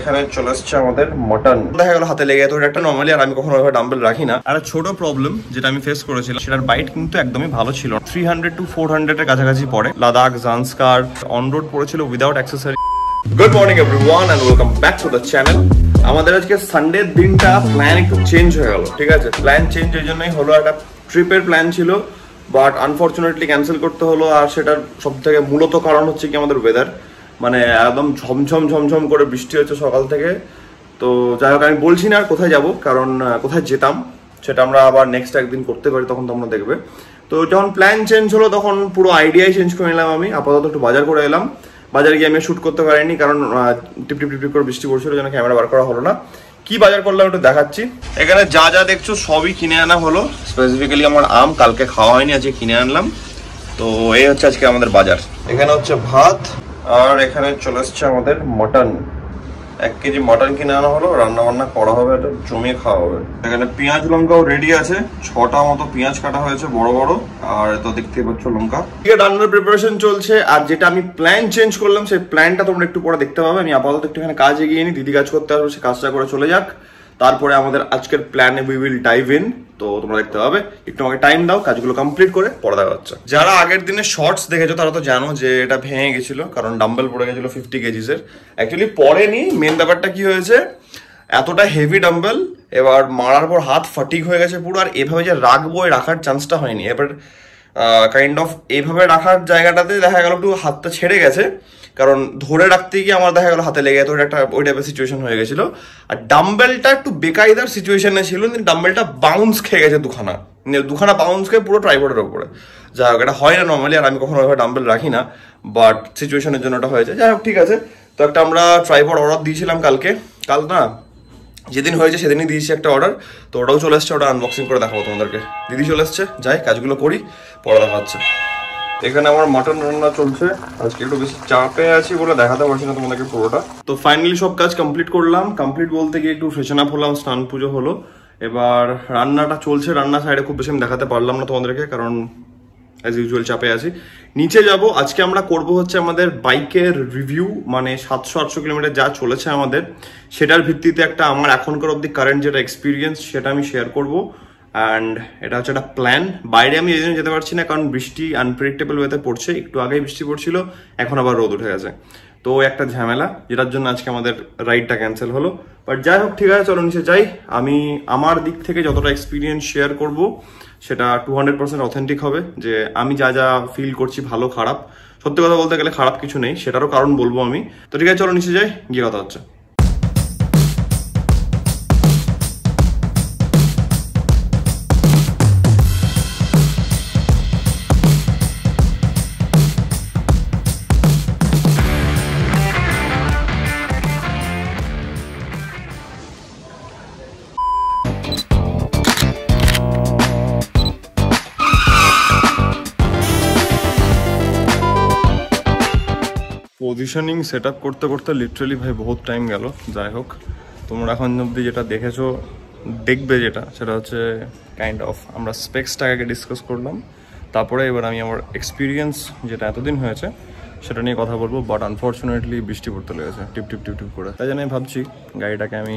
এখানে চলে আসছে আমাদের মটন। দেখা গেল হাতে লেগে তো একটা নরমালি, আর আমি কখনো ওইভাবে ডাম্বেল রাখি না। আর ছোট প্রবলেম যেটা আমি ফেস করেছিলাম, সেটার বাইট কিন্তু একদমই ভালো ছিল। 300 to 400 এর কাছাকাছি পড়ে। লাদাখ, জান্সকার, অন রোড পড়েছিল without accessory. Good morning everyone and welcome back to the channel. আমাদের আজকে সানডের দিনটা প্ল্যান একটু চেঞ্জ হয়ে গেল, ঠিক আছে? প্ল্যান চেঞ্জ এই জন্যই হলো, একটা ট্রিপের প্ল্যান ছিল বাট আনফর্চুনেটলি ক্যান্সেল করতে হলো। আর সেটার সব থেকে মূলত কারণ হচ্ছে কি আমাদের ওয়েদার, মানে একদম ঝমঝম করে বৃষ্টি হচ্ছে সকাল থেকে। তো যাই হোক, আমি বলছি না আর কোথায় যাব, কারণ কোথায় যেতাম সেটা আমরা আবার নেক্সট একদিন করতে পারি, তখন তোমরা দেখবে। তো যখন প্ল্যান চেঞ্জ হলো তখন পুরো আইডিয়াই চেঞ্জ করে নিলাম। আমি আপাতত একটু বাজার করে এলাম। বাজারে গিয়ে আমি শ্যুট করতে পারিনি, কারণ টিপ করে বৃষ্টি পড়ছিল, যেন ক্যামেরা বার করা হলো না। কি বাজার করলাম একটু দেখাচ্ছি। এখানে যা যা দেখছো সবই কিনে আনা হলো। স্পেসিফিক্যালি আমার আম কালকে খাওয়া হয়নি, আজকে কিনে আনলাম। তো এই হচ্ছে আজকে আমাদের বাজার। এখানে হচ্ছে ভাত, আর এখানে চলে এসছে আমাদের মটন। 1 কেজি মটন কিনে আনা হলো, রান্না বান্না করা হবে, এটা জমিয়ে খাওয়া হবে। এখানে পেঁয়াজ লঙ্কাও রেডি আছে, 6টা মতো পেঁয়াজ কাটা হয়েছে বড় বড়, আর তো দেখতেই পাচ্ছ লঙ্কা। ঠিক আছে, রান্নার প্রিপারেশন চলছে। আর যেটা আমি প্ল্যান চেঞ্জ করলাম, সেই প্ল্যানটা তোমরা একটু পরে দেখতে পাবে। আমি আপাতত একটুখানি কাজ এগিয়ে নিই, দিদি কাজ করতে আসবে, সে কাজটা করে চলে যাক, তারপরে আমাদের আজকের প্ল্যানে উই উইল ডাইভ ইন। তো তোমরা দেখতে পাবে, একটু আমাকে টাইম দাও, কাজগুলো কমপ্লিট করে পরে দেখা হচ্ছে। যারা আগের দিনে শর্টস দেখেছো তারা তো জানো যে এটা ভেঙে গেছিল, কারণ ডাম্বেল পড়ে গেছিল 50 কেজিসের। অ্যাকচুয়ালি পড়েনি, মেন ব্যাপারটা কি হয়েছে, এতটা হেভি ডাম্বেল, এবার মারার পর হাত ফাটিক হয়ে গেছে পুরো। আর এভাবে যে রাখবো, রাখার চান্সটা হয়নি। এবার কাইন্ড অফ এইভাবে রাখার জায়গাটাতে দেখা গেল একটু হাতটা ছেড়ে গেছে, কারণ ধরে রাখতে গিয়ে আমার দেখা গেল হাতে লেগে তো একটা ওই টাইপের সিচুয়েশন হয়ে গেছিল। আর ডাম্বেলটা একটু বেকায়দার সিচুয়েশনে ছিল, ডাম্বেলটা বাউন্স খেয়ে গেছে দুখানা বাউন্স খেয়ে পুরো ট্রাইপডের উপরে। যাই হোক, এটা হয় না নর্মালি, আর আমি কখনো ওইভাবে ডাম্বেল রাখি না, বাট সিচুয়েশনের জন্য ওটা হয়েছে। যাই হোক, ঠিক আছে। তো একটা আমরা ট্রাইপড অর্ডার দিয়েছিলাম কাল না, যেদিন হয়েছে সেদিনই দিয়েছি একটা অর্ডার। তো ওটাও চলে এসছে, ওটা আনবক্সিং করে দেখাবো তোমাদেরকে। দিদি চলে এসছে, যাই কাজগুলো করি, পরে দেখা হচ্ছে। এখানে আমার মাটন রান্না চলছে। আজকে একটু বেশি চাপে আছি বলে দেখাতে পারছি না তোমাদেরকে পুরোটা। তো ফাইনালি সব কাজ কমপ্লিট করলাম। কমপ্লিট বলতে গিয়ে একটু ফ্রেশন আপ হলাম, স্নান পুজো হলো। এবার রান্নাটা চলছে। রান্না সাইডে খুব বেশি আমি দেখাতে পারলাম না তোমাদেরকে, কারণ অ্যাজ ইউজুয়াল চাপে আছি। নিচে যাব, আজকে আমরা করব হচ্ছে আমাদের বাইকের রিভিউ, মানে 700-800 কিলোমিটার যা চলেছে আমাদের, সেটার ভিত্তিতে একটা আমার এখনকার অবধি কারেন্ট যেটা এক্সপিরিয়েন্স সেটা আমি শেয়ার করবো। অ্যান্ড এটা হচ্ছে একটা প্ল্যান। বাইরে আমি এই জন্য যেতে পারছি না, কারণ বৃষ্টি আনপ্রেডিক্টেবল ওয়েতে পড়ছে। একটু আগেই বৃষ্টি পড়ছিল, এখন আবার রোদ উঠে গেছে। তো একটা ঝামেলা, যেটার জন্য আজকে আমাদের রাইডটা ক্যান্সেল হলো। বাট যাই হোক, ঠিক আছে, চলো নিচে যাই। আমি আমার দিক থেকে যতটা এক্সপিরিয়েন্স শেয়ার করব সেটা 200% অথেন্টিক হবে, যে আমি যা যা ফিল করছি, ভালো খারাপ। সত্যি কথা বলতে গেলে খারাপ কিছু নেই, সেটারও কারণ বলবো আমি। তো ঠিক আছে, চলো নিচে যাই, গিয়ে কথা হচ্ছে। পজিশনিং সেট আপ করতে করতে লিটারালি ভাই বহুত টাইম গেল। যাই হোক, তোমরা এখন অব্দি যেটা দেখবে যেটা, সেটা হচ্ছে কাইন্ড অফ আমরা স্পেক্সটাকে ডিসকাস করলাম। তারপরে এবার আমি আমার এক্সপিরিয়েন্স যেটা এতদিন হয়েছে সেটা নিয়ে কথা বলবো। বাট আনফর্চুনেটলি বৃষ্টি পড়তে লেগেছে টিপ টিপ করে। তাই জন্য আমি ভাবছি গাড়িটাকে আমি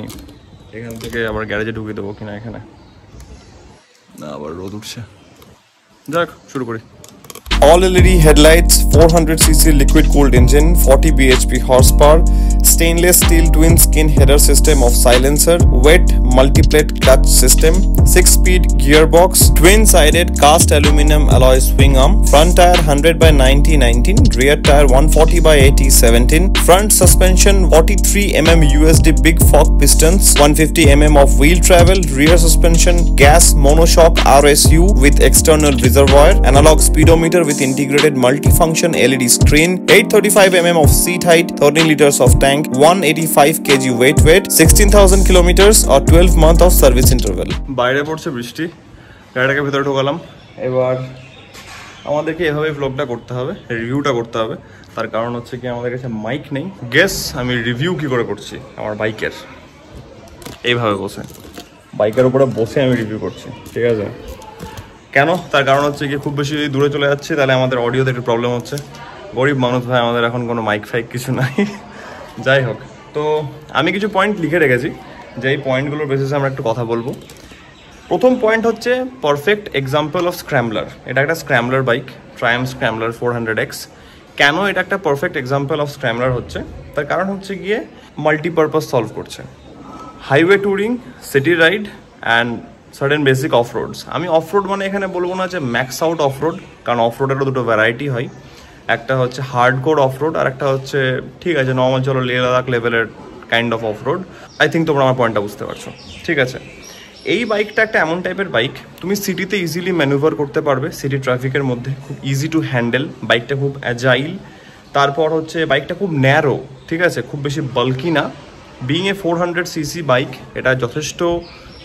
এখান থেকে আবার গ্যারেজে ঢুকিয়ে দেবো কিনা। এখানে না, আবার রোদ উঠছে। যাক, শুরু করি। All LED headlights, 400cc liquid cooled engine, 40 bhp horsepower, stainless steel twin skin header system of silencer, wet multiplate clutch system, 6-speed gearbox, twin sided cast aluminum alloy swing arm, front tire 100/90/19, rear tire 140/80/17, front suspension 43mm USD big fork pistons, 150mm of wheel travel, rear suspension gas monoshock RSU with external reservoir, analog speedometer with integrated multifunction LED screen, 835mm of seat height, 13 liters of tank, 185 kg weight, 16,000 kilometers or 12 month of service interval. বাইরে পড়ছে বৃষ্টি, গাড়িটাকে ভেতরে ঢোকালাম। এবার আমাদেরকে এভাবে ব্লগটা করতে হবে, রিভিউটা করতে হবে। তার কারণ হচ্ছে কি, আমাদের কাছে মাইক নেই। গেস আমি রিভিউ কি করে করছি আমার বাইকের, এইভাবে বসে, বাইকের উপরে বসে আমি রিভিউ করছি, ঠিক আছে? কেন? তার কারণ হচ্ছে কি, খুব বেশি দূরে চলে যাচ্ছে, তাহলে আমাদের অডিওতে একটু প্রবলেম হচ্ছে। গরিব মানুষ ভাই, আমাদের এখন কোনো মাইক ফাইক কিছু নাই। যাই হোক, তো আমি কিছু পয়েন্ট লিখে রেখেছি, যে এই পয়েন্টগুলোর বেসিসে আমরা একটু কথা বলবো। প্রথম পয়েন্ট হচ্ছে পারফেক্ট এক্সাম্পল অফ স্ক্র্যাম্বলার। এটা একটা scrambler bike, Triumf scrambler 400X। কেন এটা একটা পারফেক্ট এক্সাম্পল অফ স্ক্র্যাম্বলার হচ্ছে, তার কারণ হচ্ছে গিয়ে মাল্টিপারপাস সলভ করছে। Highway touring, city ride and certain basic of roads. আমি অফ রোড মানে এখানে বলবো না যে ম্যাক্স আউট অফ রোড, কারণ অফ রোডেরও দুটো ভ্যারাইটি হয়। একটা হচ্ছে হার্ড কোর অফ রোড, আর একটা হচ্ছে ঠিক আছে নর্মাল চলো লে লাদাখ লেভেলের kind of road. I think তোমরা আমার পয়েন্টটা বুঝতে পারছো। ঠিক আছে, এই বাইকটা একটা এমন টাইপের বাইক, তুমি সিটিতে ইজিলি ম্যানুভার করতে পারবে, সিটি ট্রাফিকের মধ্যে খুব ইজি টু হ্যান্ডেল। বাইকটা খুব অ্যাজাইল। তারপর হচ্ছে বাইকটা খুব ন্যারো, ঠিক আছে, খুব বেশি বাল্কি না। বিং এ 400cc বাইক, এটা যথেষ্ট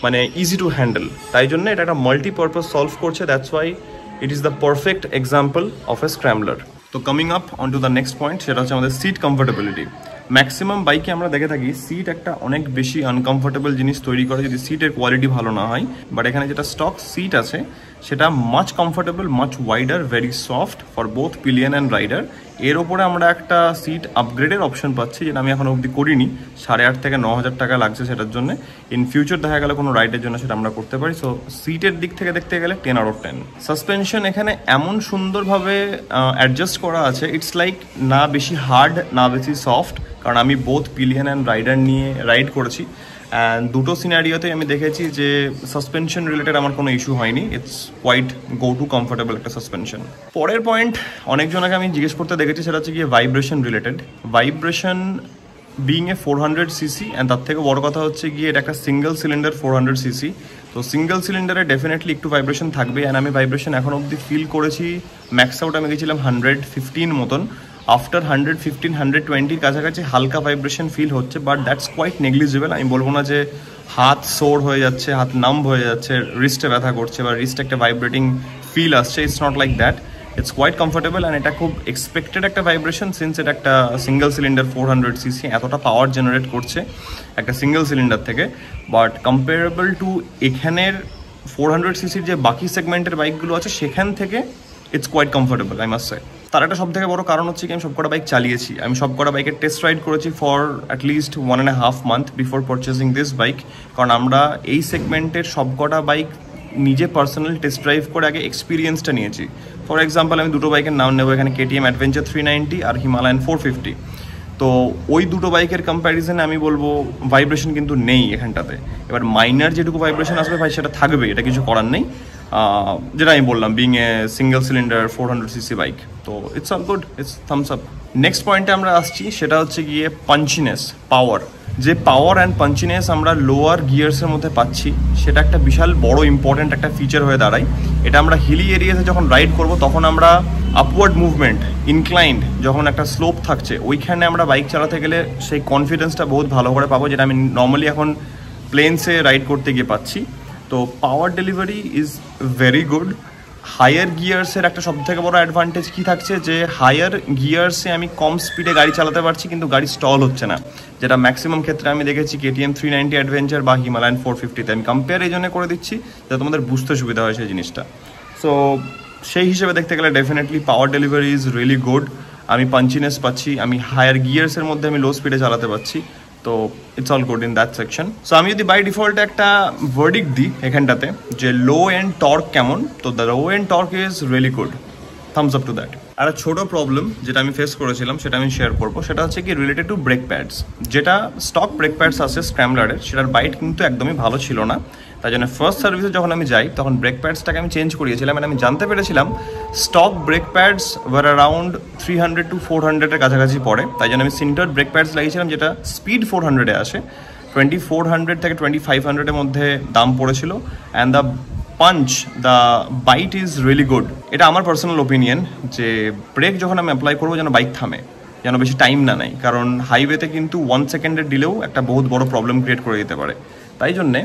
মানে ইজি টু হ্যান্ডেল, তাই জন্য এটা একটা মাল্টিপারপাস সলভ করছে। That's why it is the perfect example of a scrambler. তো coming up on to the next point, সেটা হচ্ছে আমাদের সিট কমফোর্টেবিলিটি। ম্যাক্সিমাম বাইকে আমরা দেখে থাকি সিট একটা অনেক বেশি আনকমফোর্টেবল জিনিস তৈরি করে যদি সিটের কোয়ালিটি ভালো না হয়। বাট এখানে যেটা স্টক সিট আছে সেটা much comfortable, much wider, very soft for both pillion and rider. এর ওপরে আমরা একটা সিট আপগ্রেডের অপশন পাচ্ছি, যেটা আমি এখন অবধি করিনি। 8,500 থেকে 9,000 টাকা লাগছে সেটার জন্য। ইন ফিউচার দেখা গেলে কোনো রাইডের জন্য সেটা আমরা করতে পারি। সো সিটের দিক থেকে দেখতে গেলে 10 out of 10। সাসপেনশন এখানে এমন সুন্দরভাবে অ্যাডজাস্ট করা আছে, ইটস লাইক না বেশি হার্ড না বেশি সফট, কারণ আমি বোথ পিলিয়ন অ্যান্ড রাইডার নিয়ে রাইড করেছি। অ্যান্ড দুটো সিনারিওতে আমি দেখেছি যে সাসপেনশন রিলেটেড আমার কোনো ইস্যু হয়নি। It's quite go to comfortable একটা সাসপেনশন। পরের পয়েন্ট অনেকজনকে আমি জিজ্ঞেস করতে দেখেছি, সেটা হচ্ছে গিয়ে vibration related. Vibration being a 400cc, and তার থেকে বড় কথা হচ্ছে গিয়ে এটা একটা সিঙ্গেল সিলিন্ডার 400cc। তো সিঙ্গেল সিলিন্ডারে ডেফিনেটলি একটু ভাইব্রেশন থাকবে। অ্যান্ড আমি ভাইব্রেশন এখন অবধি ফিল করেছি, ম্যাক্স আউট আমি গেছিলাম 115 মতন। আফটার 115, 120 কাছাকাছি হালকা ভাইব্রেশন ফিল হচ্ছে, বাট দ্যাটস কোয়াইট নেগলিজিবল। আমি বলবো না যে হাত সোর হয়ে যাচ্ছে, হাত নাম্ব হয়ে যাচ্ছে, রিস্টে ব্যথা করছে বা রিস্টে একটা ভাইব্রেটিং ফিল আসছে। It's not like that, it's quite comfortable. And এটা খুব এক্সপেক্টেড একটা ভাইব্রেশন, সিন্স এটা একটা সিঙ্গেল সিলিন্ডার 400cc, এতটা পাওয়ার জেনারেট করছে একটা সিঙ্গেল সিলিন্ডার থেকে। বাট কম্পেয়ারেবল টু এখানের 400cc যে বাকি সেগমেন্টের বাইকগুলো আছে সেখান থেকে it's quite comfortable, I must say. তার একটা সবথেকে বড় কারণ হচ্ছে কি আমি সবকটা বাইক চালিয়েছি। আমি সবকটা বাইকের টেস্ট রাইড করেছি for at least 1.5 month before purchasing this bike. কারণ আমরা এই সেগমেন্টের সবকটা বাইক নিজে পার্সোনাল টেস্ট ড্রাইভ করে আগে এক্সপিরিয়েন্সটা নিয়েছি। ফর এক্সাম্পল আমি দুটো বাইকের নাম নেবো এখানে, KTM অ্যাডভেঞ্চার 390 আর হিমালয়ান 450। তো ওই দুটো বাইকের কম্প্যারিজনে আমি বলবো ভাইব্রেশন কিন্তু নেই এখানটাতে। এবার মাইনার যেটুকু ভাইব্রেশন আসবে ভাই সেটা থাকবে, এটা কিছু করার নেই। যেটা আমি বললাম, being a single cylinder 400cc bike, তো it's all good, it's thumbs up. Next পয়েন্টে আমরা আসছি, সেটা হচ্ছে গিয়ে পাঞ্চিনেস, পাওয়ার। যে পাওয়ার অ্যান্ড পাঞ্চিনেস আমরা লোয়ার গিয়ার্সের মধ্যে পাচ্ছি, সেটা একটা বিশাল বড় ইম্পর্টেন্ট একটা ফিচার হয়ে দাঁড়ায়। এটা আমরা হিলি এরিয়াতে যখন রাইড করব তখন আমরা আপওয়ার্ড মুভমেন্ট, ইনক্লাইন্ড যখন একটা স্লোপ থাকছে, ওইখানে আমরা বাইক চালাতে গেলে সেই কনফিডেন্সটা বহুত ভালো করে পাবো, যেটা আমি নর্মালি এখন প্লেনসে রাইড করতে গিয়ে পাচ্ছি। তো power delivery is very good. Higher গিয়ার্সের একটা সবথেকে বড় অ্যাডভান্টেজ কী থাকছে, যে হায়ার গিয়ার্সে আমি কম স্পিডে গাড়ি চালাতে পারছি কিন্তু গাড়ি স্টল হচ্ছে না, যেটা ম্যাক্সিমাম ক্ষেত্রে আমি দেখেছি KTM 390 অ্যাডভেঞ্চার বা হিমালয়ান 450-তে। আমি কম্পেয়ার এই জন্য করে দিচ্ছি যাতে তোমাদের বুঝতে সুবিধা হয় সেই জিনিসটা। সো সেই হিসেবে দেখতে গেলে definitely power delivery is really good. আমি পাঞ্চিনেস পাচ্ছি, আমি হায়ার গিয়ার্সের মধ্যে আমি লো স্পিডে চালাতে পারছি। তো it's all good in that section. So আমি যদি বাই ডিফল্টে একটা ভার্ডিক্ট দিই এখানটাতে যে লো এন্ড টর্ক কেমন, তো the low end torque is really good, thumbs up to that. আর একটা ছোটো প্রবলেম যেটা আমি ফেস করেছিলাম সেটা আমি শেয়ার করবো, সেটা হচ্ছে কি রিলেটেড টু ব্রেক প্যাডস। যেটা স্টক ব্রেক প্যাডস আছে স্ক্র্যাম্বলারের, সেটার বাইট কিন্তু একদমই ভালো ছিল না। তাই জন্য ফার্স্ট সার্ভিসে যখন আমি যাই তখন ব্রেক প্যাডসটাকে আমি চেঞ্জ করিয়েছিলাম। মানে আমি জানতে পেরেছিলাম stock brake pads were around 300 to 400-এর কাছাকাছি পড়ে। তাই জন্য আমি সিন্টার ব্রেক প্যাডস লাগিয়েছিলাম, যেটা স্পিড 400-এ আসে। 2400 থেকে 2500-এর মধ্যে দাম পড়েছিল। And the punch, the bite is really good. এটা আমার পার্সোনাল ওপিনিয়ন, যে ব্রেক যখন আমি অ্যাপ্লাই করবো যেন বাইক থামে, যেন বেশি টাইম না নেয়, কারণ হাইওয়েতে কিন্তু 1 সেকেন্ডের ডিলেও একটা বহুত বড় প্রবলেম ক্রিয়েট করে দিতে পারে। তাই জন্যে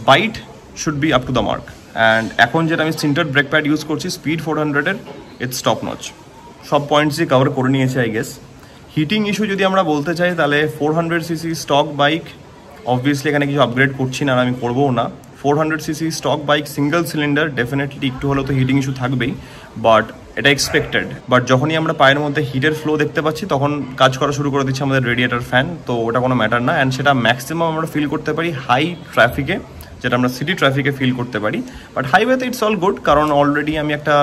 bite should be up to the mark. And এখন যেটা আমি সিন্টার ব্রেক প্যাড ইউজ করছি স্পিড 400-এর, ইটস টপ নচ। সব পয়েন্টসই কভার করে নিয়েছে আই গেস। হিটিং ইস্যু যদি আমরা বলতে চাই তাহলে 400cc স্টক বাইক, অবভিয়াসলি এখানে কিছু আপগ্রেড করছি না আর আমি করবোও না। 400cc stock bike single cylinder, definitely একটু হলেও তো হিটিং ইস্যু থাকবেই। বাট এটা এক্সপেক্টেড। বাট যখনই আমরা পায়ের মধ্যে হিটের ফ্লো দেখতে পাচ্ছি তখন কাজ করা শুরু করে দিচ্ছে আমাদের রেডিয়েটার ফ্যান। তো ওটা কোনো ম্যাটার না, অ্যান্ড সেটা ম্যাক্সিমাম আমরা ফিল করতে পারি হাই ট্রাফিকে, যেটা আমরা সিটি ট্রাফিকে ফিল করতে পারি। বাট হাইওয়েতে ইটস অল গুড, কারণ অলরেডি আমি একটা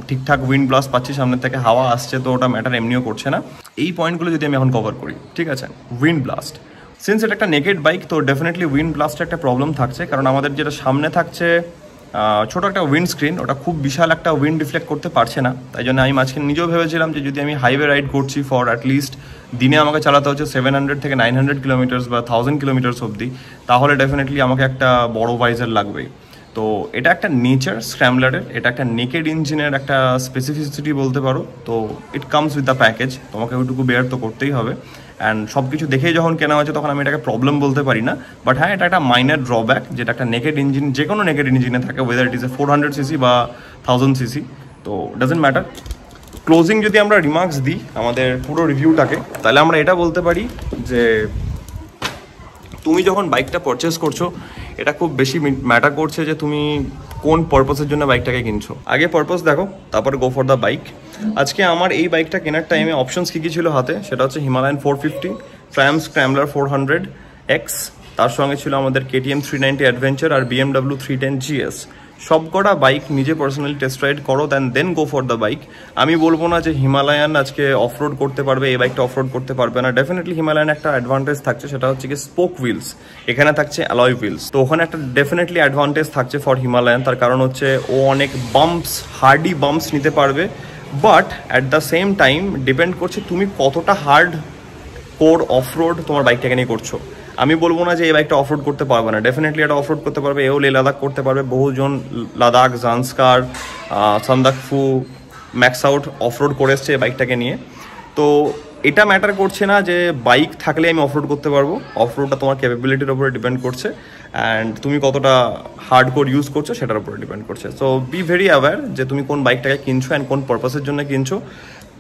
ঠিকঠাক উইন্ড ব্লাস্ট পাচ্ছি, সামনের থেকে হাওয়া আসছে, তো ওটা ম্যাটার এমনিও করছে না। এই পয়েন্টগুলো যদি আমি এখন কভার করি, ঠিক আছে। উইন্ড ব্লাস্ট, সিন্স এটা একটা নেকেড বাইক, তো ডেফিনেটলি উইন্ড ব্লাস্টের একটা প্রবলেম থাকছে, কারণ আমাদের যেটা সামনে থাকছে ছোট একটা উইন্ড স্ক্রিন, ওটা খুব বিশাল একটা উইন্ড রিফ্লেক্ট করতে পারছে না। তাই জন্য আমি মাঝখানে নিজেও ভেবেছিলাম যে যদি আমি হাইওয়ে রাইড করছি ফর অ্যাটলিস্ট দিনে আমাকে চালাতে হচ্ছে 700 থেকে 900 কিলোমিটার্স বা 1000 কিলোমিটার্স অবধি, তাহলে ডেফিনেটলি আমাকে একটা বড় ভাইজার লাগবেই। তো এটা একটা নেচার স্ক্র্যামলারের, এটা একটা নেকেড ইঞ্জিনের একটা স্পেসিফিসিটি বলতে পারো। তো it comes with the package, তোমাকে ওইটুকু বেয়ার তো করতেই হবে। অ্যান্ড সব কিছু দেখেই যখন কেনা হয়েছে তখন আমি এটাকে প্রবলেম বলতে পারি না। বাট হ্যাঁ, এটা একটা মাইনার ড্রব্যাক, যেটা একটা নেকেড ইঞ্জিন, যে কোনো নেকেড ইঞ্জিনে থাকে, weather it is a 400 CC বা 1000 সিসি, তো ডাজেন্ট ম্যাটার। ক্লোজিং যদি আমরা রিমার্কস দিই আমাদের পুরো রিভিউটাকে, তাহলে আমরা এটা বলতে পারি যে তুমি যখন বাইকটা পারচেস করছো, এটা খুব বেশি ম্যাটার করছে যে তুমি কোন পারপাসের জন্য বাইকটাকে কিনছো। আগে পারপাস দেখো, তারপরে গো ফর দ্য বাইক। আজকে আমার এই বাইকটা কেনার টাইমে অপশনস কী কী ছিল হাতে, সেটা হচ্ছে হিমালয়ান 450, ট্রায়াম্প স্ক্র্যাম্বলার 400X, তার সঙ্গে ছিল আমাদের KTM 390 অ্যাডভেঞ্চার আর BMW 310 GS। সবকটা বাইক নিজে পার্সোনালি টেস্ট রাইড করো, দেন গো ফর দ্য বাইক। আমি বলবো না যে হিমালয়ান আজকে অফরোড করতে পারবে, এই বাইকটা অফরোড করতে পারবে না। ডেফিনেটলি হিমালয়ান একটা অ্যাডভান্টেজ থাকছে, সেটা হচ্ছে কি স্পোক হুইলস, এখানে থাকছে অ্যালয় হুইলস। তো ওখানে একটা ডেফিনেটলি অ্যাডভান্টেজ থাকছে ফর হিমালয়ান, তার কারণ হচ্ছে ও অনেক বাম্পস, হার্ডি বাম্পস নিতে পারবে। But at the same time depend করছে তুমি কতটা হার্ড কোর অফরোড তোমার বাইকটাকে নিয়ে করছো। আমি বলবো না যে এই বাইকটা অফরোড করতে পারবে না, ডেফিনেটলি এটা অফরোড করতে পারবে। এও লে লাদাখ করতে পারবে, বহুজন Ladakh, Zanskar, Sandakphu, max out offroad করে এসছে এই বাইকটাকে নিয়ে। তো এটা ম্যাটার করছে না যে বাইক থাকলে আমি অফরোড করতে পারবো, অফরোডটা তোমার ক্যাপাবিলিটির উপরে ডিপেন্ড করছে, অ্যান্ড তুমি কতটা হার্ড কোর ইউজ করছো সেটার উপরে ডিপেন্ড করছে। সো বি ভেরি অ্যাওয়্যার যে তুমি কোন বাইকটাকে কিনছো অ্যান্ড কোন পারপাসের জন্য কিনছো।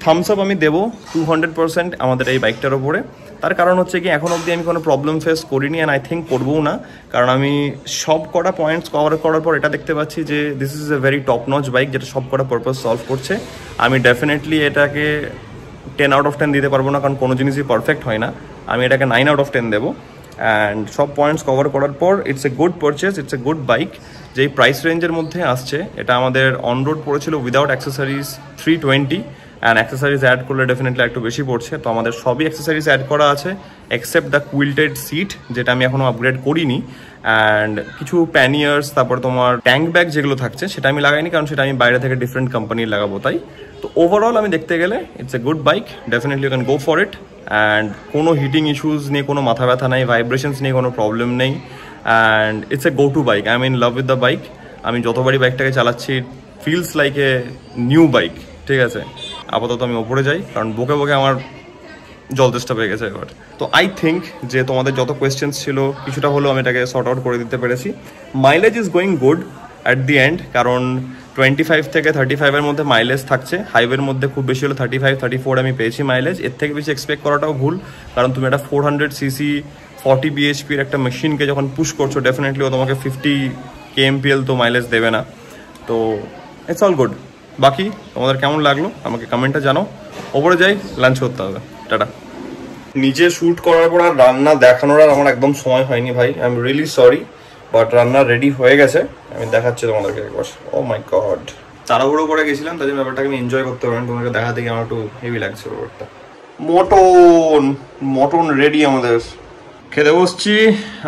থামস আপ আমি দেবো 200% আমাদের এই বাইকটার ওপরে। তার কারণ হচ্ছে কি, এখন অবধি আমি কোনো প্রবলেম ফেস করিনি, অ্যান্ড আই থিঙ্ক করবও না, কারণ আমি সব কটা পয়েন্টস কভার করার পর এটা দেখতে পাচ্ছি যে this is a very top notch bike, যেটা সব কটা পারপাস সলভ করছে। আমি ডেফিনেটলি এটাকে 10 আউট অফ 10 দিতে পারবো না, কারণ কোনো জিনিসই পারফেক্ট হয় না। আমি এটাকে 9 আউট অফ 10 দেবো। অ্যান্ড সব পয়েন্টস কভার করার পর it's a good purchase, it's a good bike. যেই প্রাইস রেঞ্জের মধ্যে আসছে, এটা আমাদের অন রোড পড়েছিল without accessories 320, and accessories add করলে ডেফিনেটলি একটু বেশি পড়ছে। তো আমাদের সবই অ্যাক্সেসরিজ অ্যাড করা আছে এক্সেপ্ট দ্য কুইল্টেড সিট, যেটা আমি এখনও আপগ্রেড করিনি, অ্যান্ড কিছু প্যানিয়ার্স, তারপর তোমার ট্যাঙ্ক ব্যাগ যেগুলো থাকছে সেটা আমি লাগাইনি, কারণ সেটা আমি বাইরে থেকে ডিফারেন্ট কোম্পানির লাগাবো তাই। তো ওভারঅল আমি দেখতে গেলে it's a good bike, definitely you can go for it. And কোনো হিটিং ইস্যুস নিয়ে কোনো মাথা ব্যথা নেই, ভাইব্রেশনস নিয়ে কোনো প্রবলেম নেই, and it's a go to bike. I am in love with the bike. আমি যতবারই বাইকটাকে চালাচ্ছি feels like a new bike, ঠিক আছে। আপাতত আমি ওপরে যাই, কারণ বকে বকে আমার জল তেষ্টা পেয়ে গেছে এবার। তো আই থিঙ্ক যে তোমাদের যত কোয়েশ্চেন্স ছিল কিছুটা হলেও আমি এটাকে সর্ট আউট করে দিতে পেরেছি। Mileage is going good at the end, কারণ 25 থেকে 35-এর মধ্যে মাইলেজ থাকছে। হাইওয়ের মধ্যে খুব বেশি হলো 35-34 আমি পেয়েছি মাইলেজ। এর থেকে বেশি এক্সপেক্ট করাটাও ভুল, কারণ তুমি একটা 400 সিসি 40 bhpর একটা মেশিনকে যখন পুশ করছো, ডেফিনেটলি ও তোমাকে 50 kmpl তো মাইলেজ দেবে না। তো ইটস অল গুড। বাকি তোমাদের কেমন লাগলো আমাকে কমেন্টে জানাও। ওপরে যাই, লাঞ্চ করতে হবে, টাটা। নিজে শ্যুট করার পর আর রান্না দেখানোর আর আমার একদম সময় হয়নি ভাই, I am really sorry, but রান্না রেডি হয়ে গেছে, আমি দেখাচ্ছি তোমাদেরকে একবার। ও মাই গড, তাড়াহুড়ো করে গেছিলাম, তাই জন্য ব্যাপারটাকে আমি এনজয় করতে পারেন, তোমাকে দেখাতে গিয়ে আমার একটু হেভি লাগছে ব্যাপারটা। মটন রেডি, আমাদের খেতে বসছি।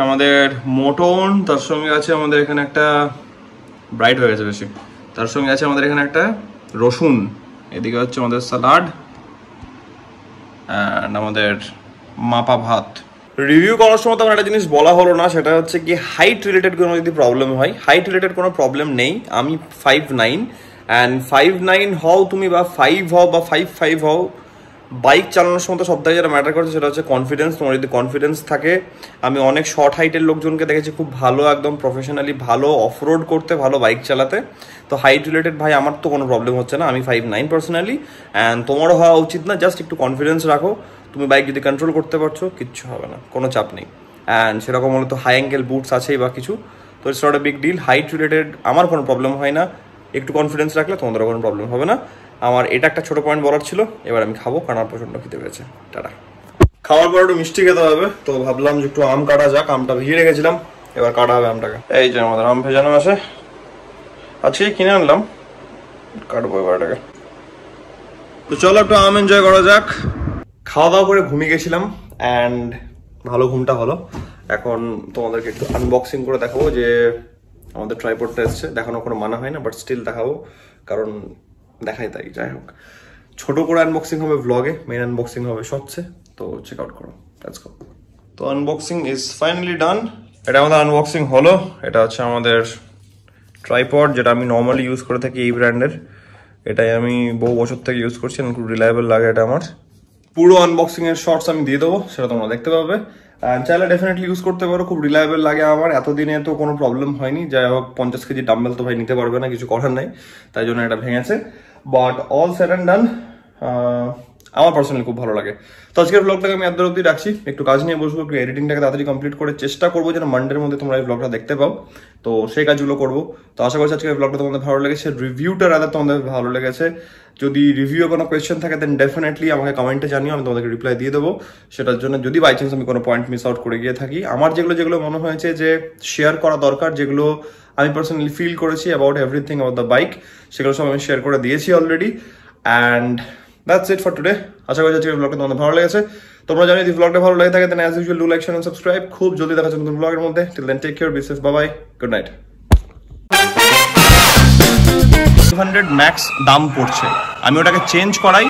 আমাদের মটন, তার সঙ্গে আছে আমাদের এখানে একটা ব্রাইট হয়ে গেছে বেশি, তার সঙ্গে আছে আমাদের এখানে একটা রসুন, এদিকে হচ্ছে আমাদের স্যালাড, অ্যান্ড আমাদের মাপা ভাত। রিভিউ করার সময় তো আমার একটা জিনিস বলা হলো না, সেটা হচ্ছে কি হাইট রিলেটেড কোনো যদি প্রবলেম হয়, হাইট রিলেটেড কোনো প্রবলেম নেই। আমি 5'9", অ্যান্ড 5'9" হও তুমি বা 5 হও বা 5'5" হও, বাইক চালানোর সময় তো সব থেকে যেটা ম্যাটার করছে সেটা হচ্ছে কনফিডেন্স। তোমার যদি কনফিডেন্স থাকে, আমি অনেক শর্ট হাইটের লোকজনকে দেখেছি খুব ভালো, একদম প্রফেশনালি ভালো অফরোড করতে, ভালো বাইক চালাতে। তো হাইট রিলেটেড ভাই আমার তো কোনো প্রবলেম হচ্ছে না, আমি 5'9" পার্সোনালি, অ্যান্ড তোমারও হওয়া উচিত না। জাস্ট একটু কনফিডেন্স রাখো, তুমি বাইক যদি কন্ট্রোল করতে পারছো কিচ্ছু হবে না, কোনো চাপ নেই। অ্যান্ড সেরকম হলে তো হাই অ্যাঙ্গেল বুটস আছেই বা কিছু, তো it's not a big deal. Height related আমার কোনো প্রবলেম হয় না, একটু কনফিডেন্স রাখলে তোমাদেরও কোনো প্রবলেম হবে না। আমার এটা একটা ছোট পয়েন্ট বলার ছিল। এবার আমি খাবো, কারণ আমার প্রচন্ড খেতে পেয়েছে। টাটা। খাওয়ার পর একটু মিষ্টি খেতে হবে, তো ভাবলাম যে একটু আম কাটা যাক। আমটা ভিজিয়ে রেখেছিলাম, এবার কাটা হবে আমটাকে। এই যে আমাদের আম ভেজানো আছে, আজকে কিনে আনলাম, কাটবো এবার এটাকে। তো চলো একটু আম এনজয় করা যাক। খাওয়া দাওয়া করে ঘুমিয়ে গেছিলাম অ্যান্ড ভালো ঘুমটা হলো। এখন তোমাদেরকে একটু আনবক্সিং করে দেখাবো যে আমাদের ট্রাইপডটা এসছে। দেখানোর কোনো মানা হয় না, বাট স্টিল দেখাবো, কারণ দেখাই তাই। যাই হোক, ছোট করে আনবক্সিং হবে ব্লগে, মেইন আনবক্সিং হবে শর্টসে, তো চেক আউট করো। Let's go. তো আনবক্সিং ইজ ফাইনালি ডান। এটা আমাদের আনবক্সিং হলো। এটা হচ্ছে আমাদের ট্রাইপড, যেটা আমি নর্মালি ইউজ করে থাকি এই ব্র্যান্ডের। এটাই আমি বহু বছর থেকে ইউজ করছি, খুব রিলায়েবল লাগে এটা আমার। পুরো আনবক্সিং এর শর্টস আমি দিয়ে দেবো, সেটা তোমরা দেখতে পাবে। চাইলে ডেফিনেটলি ইউজ করতে পারো, খুব রিলায়েবল লাগে আমার। এতদিনে তো কোনো প্রবলেম হয়নি। যাই হোক, 50 কেজি ডাম্বেল তো ভাই নিতে পারবে না, কিছু করার নাই, তাই জন্য এটা ভেঙেছে। বাট অল সেট অ্যান্ড ডান, আমার পার্সোনালি খুব ভালো লাগে। তো আজকের ব্লগটাকে আমি এত অব্দি রাখছি, একটু কাজ নিয়ে বসবো, একটু এডিটিংটাকে তাড়াতাড়ি কমপ্লিট করে চেষ্টা করবো যেন মানডের মধ্যে তোমরা এই ব্লগটা দেখতে পাও। তো সেই কাজগুলো করবো। তো আশা করছি আজকের ব্লগটা তোমাদের ভালো লেগেছে, রিভিউটা রাদার তোমাদের ভালো লেগেছে। যদি রিভিউ কোনো কোয়েশ্চেন থাকে দেন ডেফিনেটলি আমাকে কমেন্টে জানিও, আমি তোমাদেরকে রিপ্লাই দিয়ে দেবো। সেটার জন্য যদি বাই চান্স আমি কোনো পয়েন্ট মিস আউট করে গিয়ে থাকি, আমার যেগুলো মনে হয়েছে যে শেয়ার করা দরকার, যেগুলো আমি পার্সোনালি ফিল করেছি about everything about the bike, সেগুলো সব আমি শেয়ার করে দিয়েছি already. And that's it for today. আশা করি আজকের ব্লগটা তোমাদের ভালো লেগেছে। তোমরা জানো যদি ব্লগটা ভালো লাগে থাকে then as usual do like, share and subscribe. খুব জলদি দেখা যাচ্ছে নতুন ব্লগের মধ্যে। Till then take care, be safe, bye bye, good night. 200 max দাম পড়ছে, আমি ওটাকে চেঞ্জ করাই